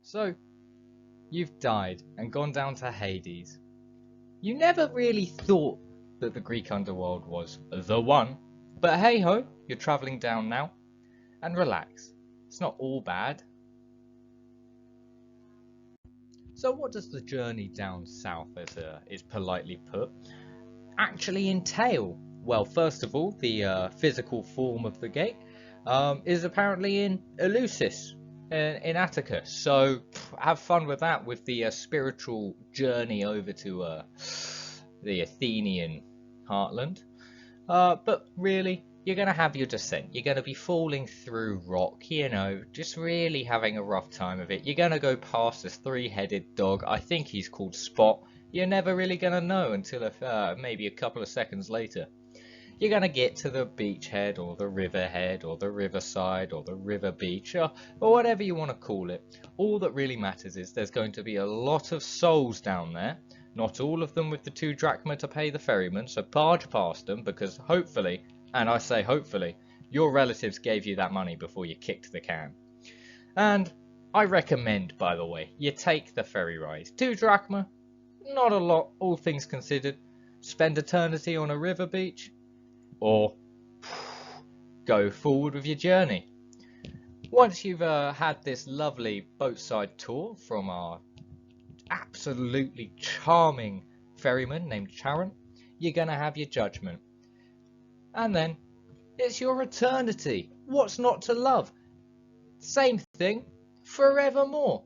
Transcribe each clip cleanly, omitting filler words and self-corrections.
So, you've died and gone down to Hades. You never really thought that the Greek underworld was the one, but hey ho, you're travelling down now, and relax, it's not all bad. So what does the journey down south, as is politely put, actually entail? Well, first of all, the physical form of the gate is apparently in Eleusis, in Attica. So have fun with that, with the spiritual journey over to the Athenian heartland. But really, you're going to have your descent. You're going to be falling through rock, just really having a rough time of it. You're going to go past this three-headed dog. I think he's called Spot. You're never really going to know until maybe a couple of seconds later. You're going to get to the beachhead or the riverhead or the riverside or the river beach or whatever you want to call it. All that really matters is there's going to be a lot of souls down there. Not all of them with the 2 drachma to pay the ferryman, so barge past them, because hopefully, and I say hopefully, your relatives gave you that money before you kicked the can. And I recommend, by the way, you take the ferry ride. 2 drachma, not a lot, all things considered. Spend eternity on a river beach, or go forward with your journey. Once you've had this lovely boatside tour from our absolutely charming ferryman named Charon, you're going to have your judgment. And then it's your eternity. What's not to love? Same thing, forevermore.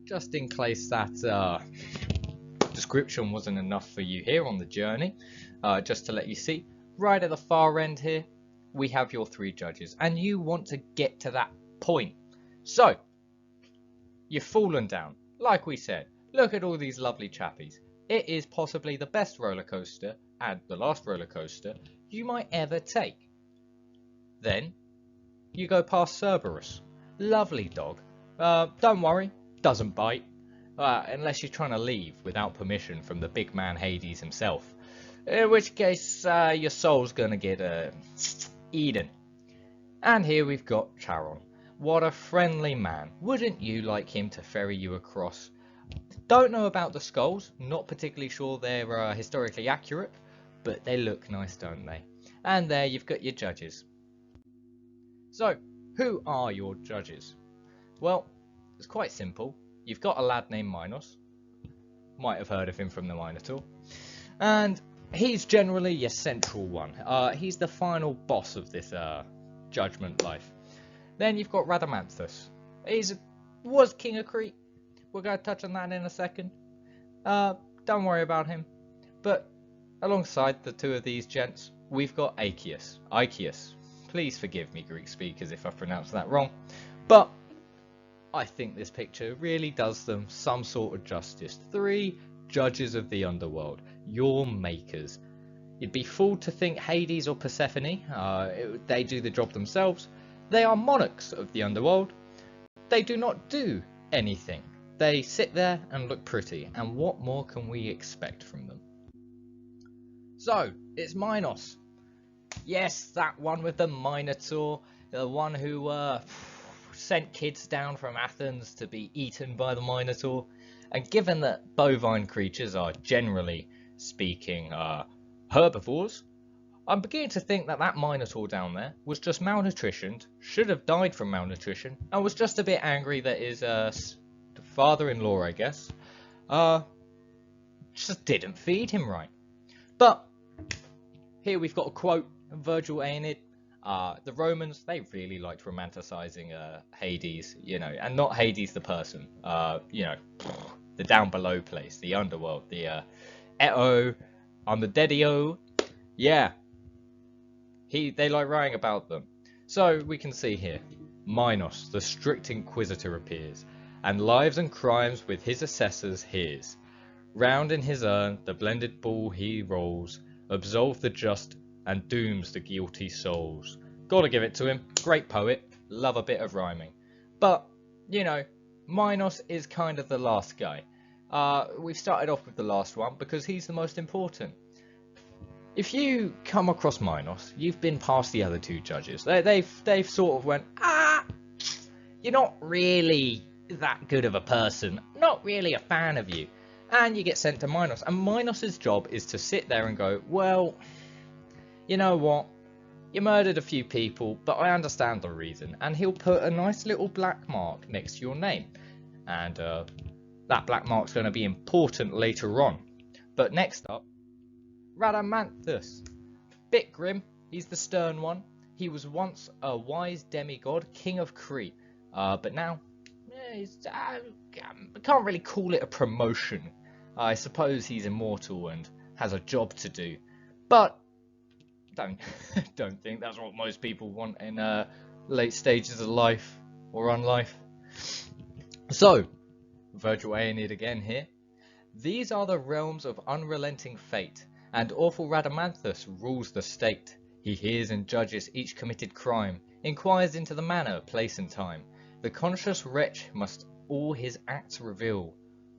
Just in case that description wasn't enough for you here on the journey, just to let you see, right at the far end here, we have your 3 judges, and you want to get to that point. So, you've fallen down. Like we said, look at all these lovely chappies. It is possibly the best roller coaster, and the last roller coaster, you might ever take. Then, you go past Cerberus. Lovely dog. Don't worry, doesn't bite. Unless you're trying to leave without permission from the big man Hades himself. In which case, your soul's gonna get eaten. And here we've got Charon. What a friendly man. Wouldn't you like him to ferry you across? Don't know about the skulls, not particularly sure they're historically accurate, but they look nice, don't they? And there you've got your judges. So, who are your judges? Well, it's quite simple. You've got a lad named Minos. Might have heard of him from the Minotaur. And he's generally your central one. He's the final boss of this judgment life. Then you've got Rhadamanthus. Was king of Crete. We're going to touch on that in a second. Don't worry about him. But alongside the 2 of these gents, we've got Aeacus. Please forgive me, Greek speakers, if I pronounced that wrong. But I think this picture really does them some sort of justice. 3 judges of the underworld, your makers. You'd be fooled to think Hades or Persephone, they do the job themselves. They are monarchs of the underworld. They do not do anything. They sit there and look pretty, and what more can we expect from them? So, it's Minos. Yes, that one with the Minotaur, the one who sent kids down from Athens to be eaten by the Minotaur. And given that bovine creatures are generally speaking herbivores, I'm beginning to think that that Minotaur down there was just malnutritioned, should have died from malnutrition, and was just a bit angry that his father-in-law, I guess, just didn't feed him right. But here we've got a quote, Virgil Aeneid. The Romans, they really liked romanticizing Hades, and not Hades the person, the down below place, the underworld, the Eto, I'm the Dedio, yeah. They like writing about them. So we can see here, Minos, the strict inquisitor appears, and lives and crimes with his assessors hears. Round in his urn the blended ball he rolls, absolve the just and dooms the guilty souls. Gotta give it to him, great poet, love a bit of rhyming. But, Minos is kind of the last guy. We've started off with the last one because he's the most important. If you come across Minos, you've been past the other 2 judges. They've sort of went, you're not really that good of a person, not really a fan of you, and you get sent to Minos. And Minos's job is to sit there and go, well, you know what? You murdered a few people, but I understand the reason. And he'll put a nice little black mark next to your name. And that black mark's going to be important later on. But next up, Rhadamanthus. Bit grim, he's the stern one. He was once a wise demigod, king of Crete. But now, I can't really call it a promotion. I suppose he's immortal and has a job to do. But don't think that's what most people want in late stages of life or on life. So, Virgil Aeneid again here. These are the realms of unrelenting fate, and awful Rhadamanthus rules the state. He hears and judges each committed crime, inquires into the manner, place and time. The conscious wretch must all his acts reveal,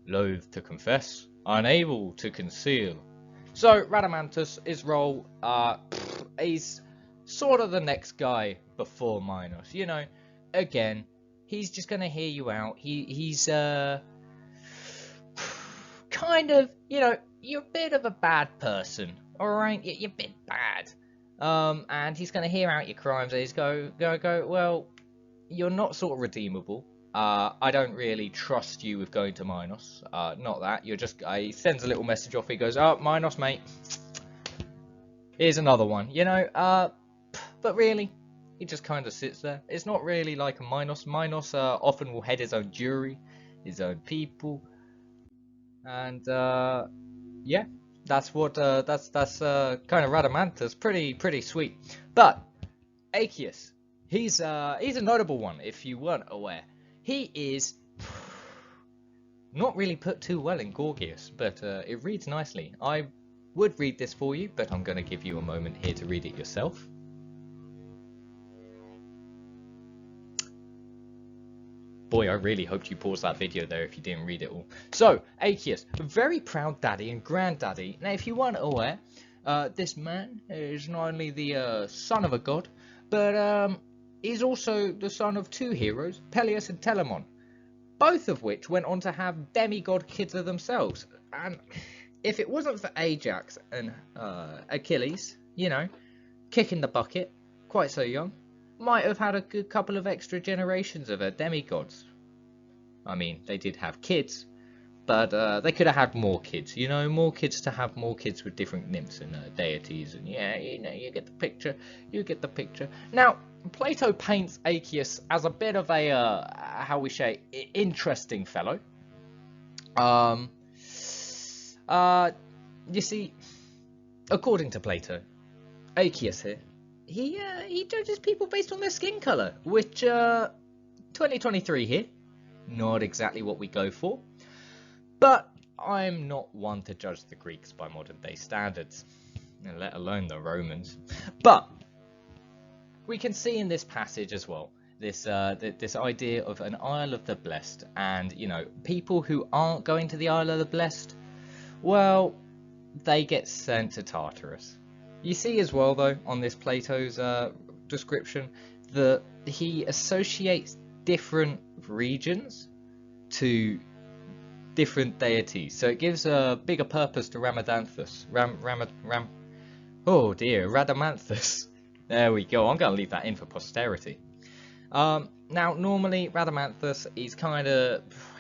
loath to confess, unable to conceal. So Rhadamanthus, his role, he's sort of the next guy before Minos. You know, again, he's just going to hear you out. He's kind of, you know, you're a bit of a bad person, alright? You're a bit bad. And he's going to hear out your crimes and he's go, well, you're not sort of redeemable. I don't really trust you with going to Minos. Not that. You're just... he sends a little message off. He goes, oh, Minos, mate. Here's another one. You know, but really, he just kind of sits there. It's not really like a Minos. Minos often will head his own jury, his own people. And, yeah. That's what, that's kind of Rhadamanthus. Pretty sweet. But, Aeacus. He's a notable one, if you weren't aware. He is not really put too well in Gorgias, but it reads nicely. I would read this for you, but I'm going to give you a moment here to read it yourself. Boy, I really hoped you paused that video there if you didn't read it all. So, Aeacus, a very proud daddy and granddaddy. Now, if you weren't aware, this man is not only the son of a god, but he's also the son of two heroes, Peleus and Telamon, both of which went on to have demigod kids of themselves. And if it wasn't for Ajax and Achilles, you know, kicking the bucket, quite so young, might have had a good couple of extra generations of demigods. I mean, they did have kids, but they could have had more kids, you know, more kids to have more kids with different nymphs and deities, and yeah, you know, you get the picture, Now, Plato paints Aeacus as a bit of a, how we say, interesting fellow. You see, according to Plato, Aeacus here, he judges people based on their skin colour, which, 2023 here, not exactly what we go for. But I'm not one to judge the Greeks by modern day standards, let alone the Romans. But we can see in this passage as well, this idea of an Isle of the Blessed, and, you know, people who aren't going to the Isle of the Blessed, well, they get sent to Tartarus. You see as well, though, on this Plato's description, that he associates different regions to different deities, so it gives a bigger purpose to Rhadamanthus. Rhadamanthus. There we go. I'm going to leave that in for posterity. Now, normally Rhadamanthus,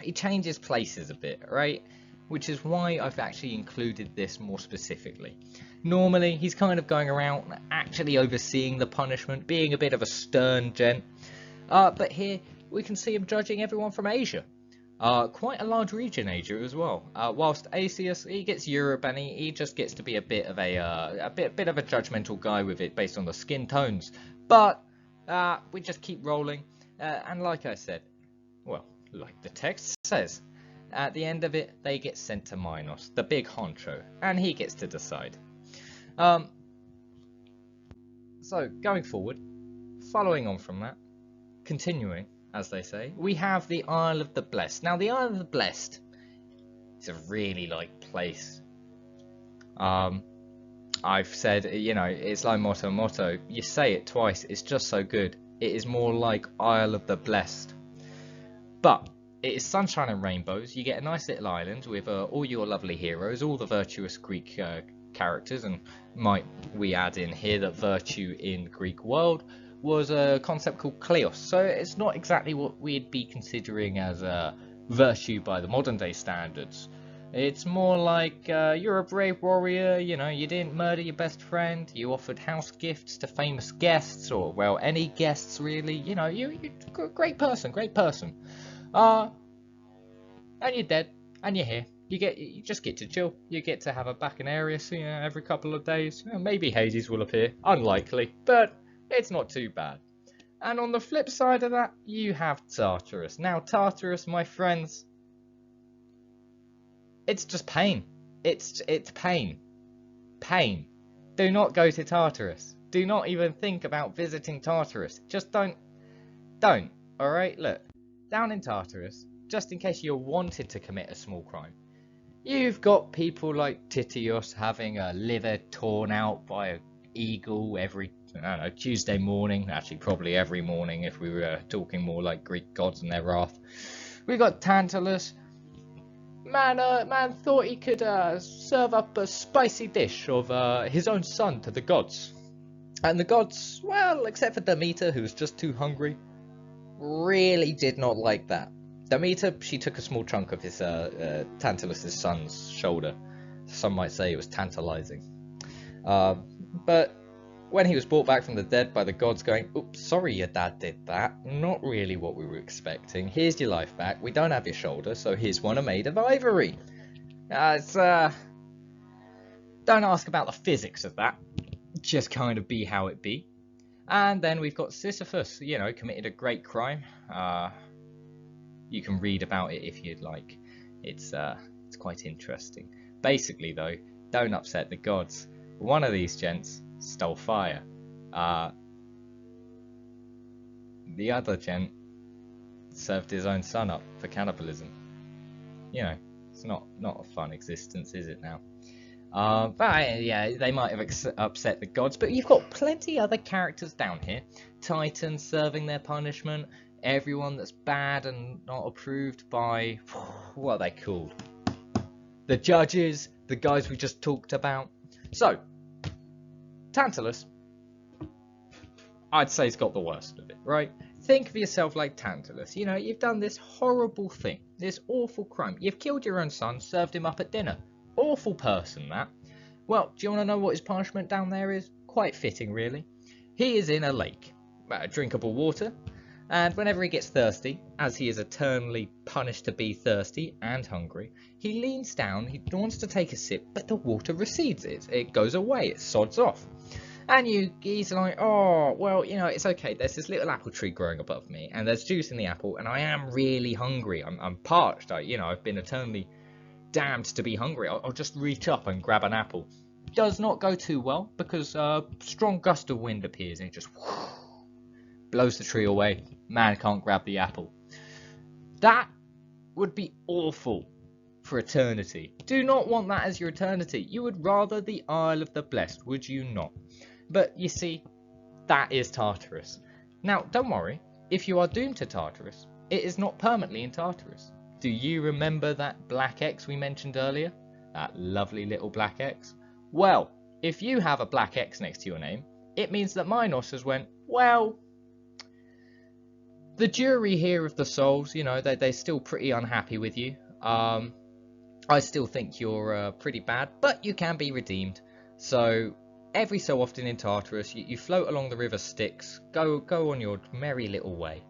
he changes places a bit, right? Which is why I've actually included this more specifically. Normally, he's kind of going around actually overseeing the punishment, being a bit of a stern gent. But here, we can see him judging everyone from Asia. Quite a large region, Asia, as well. Whilst Aeacus, he gets Europe, and he just gets to be a bit of a bit of a judgmental guy with it based on the skin tones. But we just keep rolling, and like I said, well, like the text says, at the end of it, they get sent to Minos, the big honcho, and he gets to decide. So going forward, following on from that, continuing, as they say, we have the Isle of the Blessed. Now, the Isle of the Blessed is a really like place. I've said, you know, it's like motto. You say it twice, it's just so good. It is more like Isle of the Blessed. But it is sunshine and rainbows. You get a nice little island with all your lovely heroes, all the virtuous Greek characters, and might we add in here that virtue in the Greek world was a concept called kleos. So it's not exactly what we'd be considering as virtue by the modern day standards. It's more like you're a brave warrior, you know, you didn't murder your best friend, you offered house gifts to famous guests, or, well, any guests really, you know, you're a great person, and you're dead, and you're here. You just get to chill, you get to have a Bacchanarius, you know, every couple of days. Maybe Hades will appear, unlikely, but it's not too bad. And on the flip side of that, you have Tartarus. Now, Tartarus, my friends, it's just pain. It's pain. Pain. Do not go to Tartarus. Do not even think about visiting Tartarus. Just don't. Alright? Look. Down in Tartarus, just in case you wanted to commit a small crime, you've got people like Titius having a liver torn out by an eagle every, I don't know, Tuesday morning. Actually, probably every morning if we were talking more like Greek gods and their wrath. We got Tantalus. Man thought he could serve up a spicy dish of his own son to the gods. And the gods, well, except for Demeter, who was just too hungry, really did not like that. Demeter, she took a small chunk of his Tantalus' son's shoulder. Some might say it was tantalizing. But when he was brought back from the dead by the gods going, oops, sorry your dad did that, not really what we were expecting, here's your life back, we don't have your shoulder, so here's one made of ivory. Don't ask about the physics of that, just kind of be how it be. And then we've got Sisyphus, you know, committed a great crime. You can read about it if you'd like. It's quite interesting. Basically though, don't upset the gods. One of these gents stole fire. The other gent served his own son up for cannibalism. You know, it's not a fun existence, is it now? But yeah, they might have upset the gods, but you've got plenty other characters down here. Titans serving their punishment, everyone that's bad and not approved by, what are they called? The judges, the guys we just talked about. So, Tantalus, I'd say he's got the worst of it, right? Think of yourself like Tantalus. You know, you've done this horrible thing, this awful crime. You've killed your own son, served him up at dinner. Awful person, that. Well, do you want to know what his punishment down there is? Quite fitting, really. He is in a lake, drinkable water, and whenever he gets thirsty, as he is eternally punished to be thirsty and hungry, he leans down, he wants to take a sip, but the water recedes. It goes away, it sods off. And he's like, oh, well, you know, it's okay, there's this little apple tree growing above me, and there's juice in the apple, and I am really hungry, I'm parched, I've been eternally damned to be hungry, I'll just reach up and grab an apple. Does not go too well, because a strong gust of wind appears, and it just blows the tree away. Man can't grab the apple. That would be awful for eternity. Do not want that as your eternity. You would rather the Isle of the Blessed, would you not? But you see, that is Tartarus. Now, don't worry, if you are doomed to Tartarus, it is not permanently in Tartarus. Do you remember that black X we mentioned earlier? That lovely little black X? Well, if you have a black X next to your name, it means that Minos has went, well, the jury here of the souls, you know, they're still pretty unhappy with you. I still think you're pretty bad, but you can be redeemed. So every so often in Tartarus, you float along the river Styx, go on your merry little way,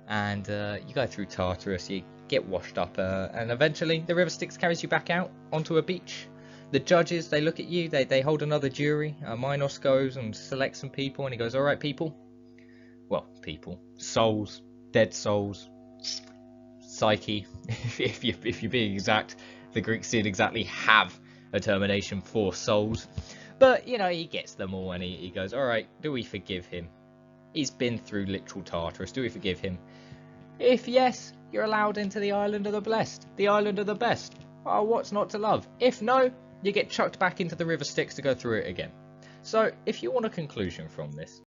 and you go through Tartarus, you get washed up, and eventually the river Styx carries you back out onto a beach. The judges, they look at you, they hold another jury. Minos goes and selects some people, and he goes, all right, people. Well, people, souls, dead souls, psyche. if you're being exact, the Greeks did exactly have a termination for souls. But, you know, he gets them all, and he goes, all right, do we forgive him? He's been through literal Tartarus. Do we forgive him? If yes, you're allowed into the Island of the Blessed, the Island of the Best. Oh, what's not to love? If no, you get chucked back into the river Styx to go through it again. So, if you want a conclusion from this,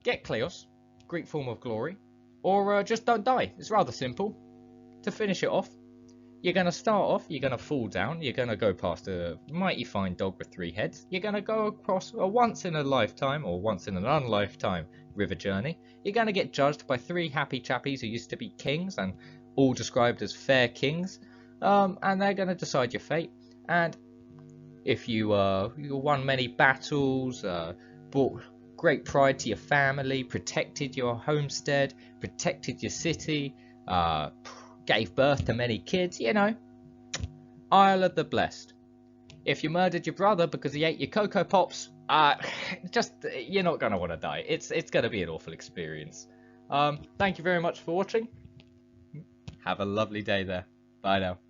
get Kleos, Greek form of glory, or just don't die. It's rather simple. To finish it off, you're going to start off, you're going to fall down, you're going to go past a mighty fine dog with 3 heads, you're going to go across a once in a lifetime or once in an unlifetime river journey, you're going to get judged by 3 happy chappies who used to be kings and all described as fair kings, and they're going to decide your fate. And if you won many battles, brought great pride to your family, protected your homestead, protected your city, gave birth to many kids, you know, Isle of the Blessed. If you murdered your brother because he ate your Cocoa Pops, just, you're not going to want to die. It's going to be an awful experience. Thank you very much for watching. Have a lovely day there. Bye now.